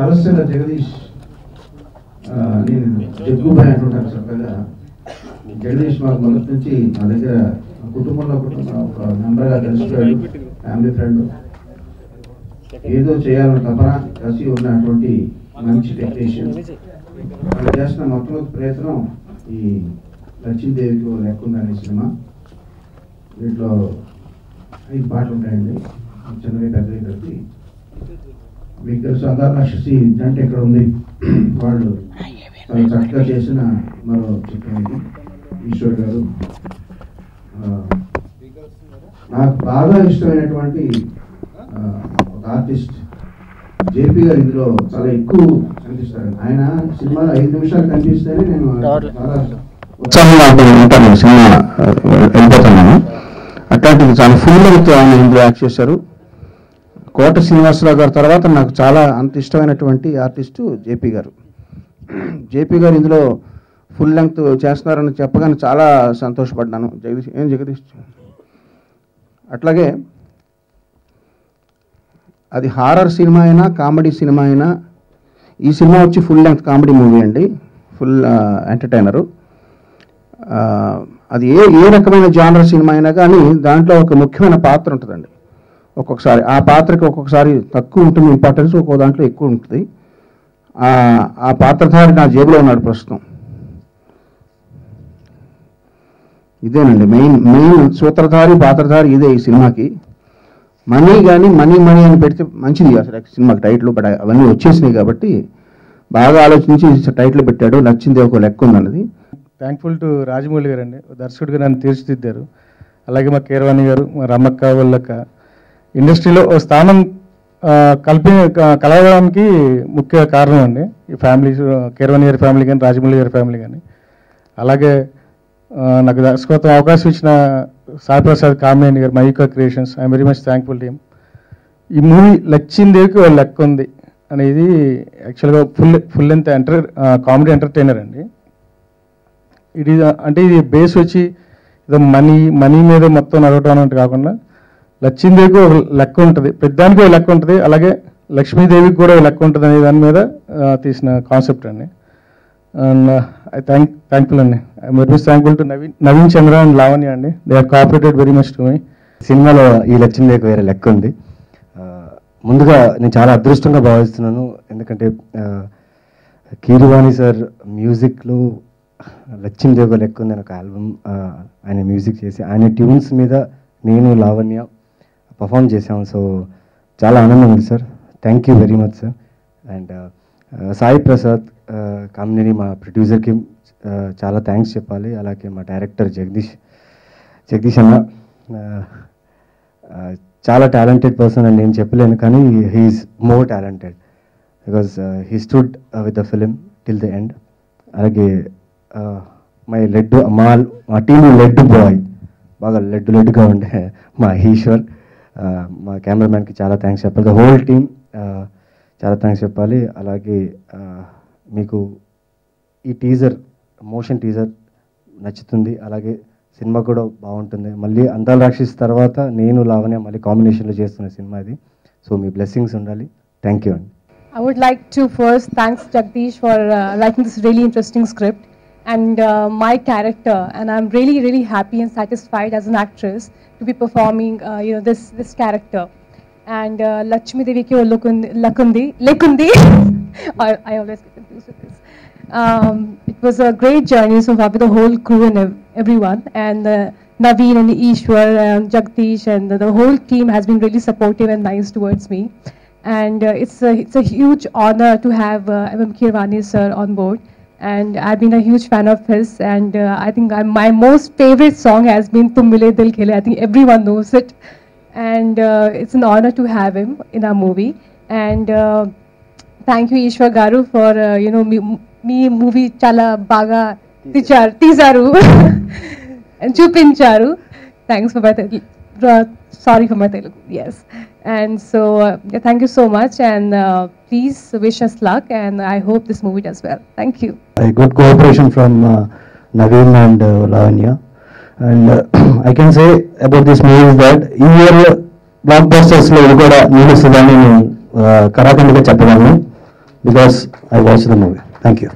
కరస్సెల జగదీష్, నేను జగ్గుబాయ్ అంటుంటాను చక్కగా. జగదీష్ మాకు మొదటి నుంచి మా దగ్గర కుటుంబంలో ఒక మెంబర్గా కలిసిపోయాడు, ఫ్యామిలీ ఫ్రెండ్. ఏదో చేయాలని తపన కసి ఉన్నటువంటి మంచి టెక్నీషియన్. వాళ్ళు చేసిన మొట్టమొదటి ప్రయత్నం ఈ లక్ష్మీదేవికి లెక్కుందనే సినిమా. దీంట్లో 5 పాటలు ఉంటాయండి, చిన్నవి పెద్దవి కలిపి. మీకు తెలుసు అంగారక్షి జంట ఇక్కడ ఉంది, వాళ్ళు చాలా చక్కగా చేసిన మరో చిత్రం ఇది. ఈశ్వర్ గారు నాకు బాగా ఇష్టమైనటువంటి ఒక ఆర్టిస్ట్ జేపీ గారు ఇందులో చాలా ఎక్కువ కనిపిస్తారు. ఆయన సినిమాలో 5 నిమిషాలు కనిపిస్తేనే నేను చాలా ఉత్సాహంగా ఉంటాను, సినిమా వెళ్ళిపోతున్నాను. అట్లాంటిది చాలా ఫుల్ లెంగ్త్ ఆయన ఇందులో యాక్ట్ చేశారు. కోట శ్రీనివాసరావు గారి తర్వాత నాకు చాలా అంత ఇష్టమైనటువంటి ఆర్టిస్టు జేపీ గారు. జేపీ గారు ఇందులో ఫుల్ లెంగ్త్ చేస్తున్నారని చెప్పగానే చాలా సంతోషపడ్డాను. జగదీష్ అట్లాగే అది హారర్ సినిమా అయినా కామెడీ సినిమా అయినా, ఈ సినిమా వచ్చి ఫుల్ లెంగ్త్ కామెడీ మూవీ అండి, ఫుల్ ఎంటర్టైనరు. అది ఏ రకమైన జానర్ సినిమా అయినా కానీ దాంట్లో ఒక ముఖ్యమైన పాత్ర ఉంటుందండి. ఒక్కొక్కసారి ఆ పాత్రకి ఒక్కొక్కసారి తక్కువ ఉంటుంది ఇంపార్టెన్స్, ఒక్కో దాంట్లో ఎక్కువ ఉంటుంది. ఆ పాత్రధారి నా జేబులో ఉన్నాడు ప్రస్తుతం. ఇదేనండి మెయిన్ సూత్రధారి పాత్రధారి ఇదే ఈ సినిమాకి. మనీ కానీ మనీ అని పెడితే మంచిది అసలు సినిమాకి టైటిల్, బట్ అవన్నీ వచ్చేసినాయి కాబట్టి బాగా ఆలోచించి టైటిల్ పెట్టాడు. నచ్చింది ఒక లెక్క ఉందన్నది. థ్యాంక్ఫుల్ టు రాజమౌళి గారు అండి, దర్శకుడిగా నన్ను తీర్చిదిద్దారు. అలాగే మా కీరవాణి గారు, మా రమ్మక్క వాళ్ళక్క ఇండస్ట్రీలో ఓ స్థానం కలవడానికి ముఖ్య కారణం అండి ఈ ఫ్యామిలీ, కీరవాణి గారి ఫ్యామిలీ కానీ రాజమౌళి గారి ఫ్యామిలీ కానీ. అలాగే నాకు దర్శకత్వం అవకాశం ఇచ్చిన సాయి ప్రసాద్ కామినేని గారు, Mayuka creations, I'm very much thankful team. ఈ మూవీ లచ్చిందేవికి ఒక లెక్క ఉంది అనేది యాక్చువల్గా ఫుల్ లెంత్ కామెడీ ఎంటర్టైనర్ అండి. ఇది అంటే ఇది బేస్ వచ్చి ఏదో మనీ మీద మొత్తం నడవటం అన్నట్టు కాకుండా లచ్చిందేవికి ఒక లెక్క ఉంటుంది, పెద్దానికి ఒక లెక్క ఉంటుంది, అలాగే లక్ష్మీదేవికి కూడా ఒక లెక్క ఉంటుంది అనే దాని మీద తీసిన కాన్సెప్ట్ అండి. అండ్ ఐ థ్యాంక్ఫుల్ అండి, I'm very much thankful to Naveen Chandra and Lavanya అండి. They are cooperated very much to me. సినిమాలో ఈ లక్ష్మీదేవికి వేరే లెక్క ఉంది. ముందుగా నేను చాలా అదృష్టంగా భావిస్తున్నాను, ఎందుకంటే కీరవాణి సార్ మ్యూజిక్లో లక్ష్మీదేవి లెక్క ఉంది అని ఒక ఆల్బమ్ ఆయన మ్యూజిక్ చేసి ఆయన ట్యూన్స్ మీద నేను లావణ్య పర్ఫామ్ చేశాము. సో చాలా ఆనందం ఉంది sir, thank you very much sir. And Sai Prasad Kamineni మా ప్రొడ్యూసర్కి చాలా థ్యాంక్స్ చెప్పాలి. అలాగే మా డైరెక్టర్ జగదీష్ అన్న చాలా టాలెంటెడ్ పర్సన్ అని నేను చెప్పలేను, కానీ he is more talented because he stood with the film till the end. అలాగే మా టీమ్ లెడ్ బాయ్, బాగా లెడ్డుగా ఉండే మా ఈశ్వర్, మా కెమెరామ్యాన్కి చాలా థ్యాంక్స్ చెప్పాలి. ద హోల్ టీమ్ చాలా థ్యాంక్స్ చెప్పాలి. అలాగే మీకు ఈ మోషన్ టీజర్ నచ్చుతుంది, అలాగే సినిమా కూడా బాగుంటుంది. మళ్ళీ అందాల రాక్షసి తర్వాత నేను లావణ్య మళ్ళీ కాంబినేషన్లో చేస్తున్న సినిమా ఇది. సో మీ బ్లెస్సింగ్స్ ఉండాలి. థ్యాంక్ యూ అండి. I would like to first thanks Jagdish for writing this really interesting script and my character, and I'm really happy and satisfied as an actress to be performing this character. And Lakshmi Devi ki Lakundi I always get confused with this. It was a great journey so far with the whole crew and everyone, and Naveen and Ishwar and Jagdish and the whole team has been really supportive and nice towards me. And it's a huge honor to have M.M. Keeravani sir on board, and I've been a huge fan of his, and I think my most favorite song has been Tum Mile Dil Khele. I think everyone knows it, and it's an honor to have him in our movie. And thank you Ishwar Garu for me movie chala baga teasaru and chupincharu. Thanks for my sorry for my Telugu. Yes. And so thank you so much, and please wish us luck, and I hope this movie does well. Thank you. A good cooperation from Naveen and Lavanya, and I can say about this movie is that in your blockbusters lo kuda neelusudani karakandiga cheppaganu. because I watched the movie. Thank you.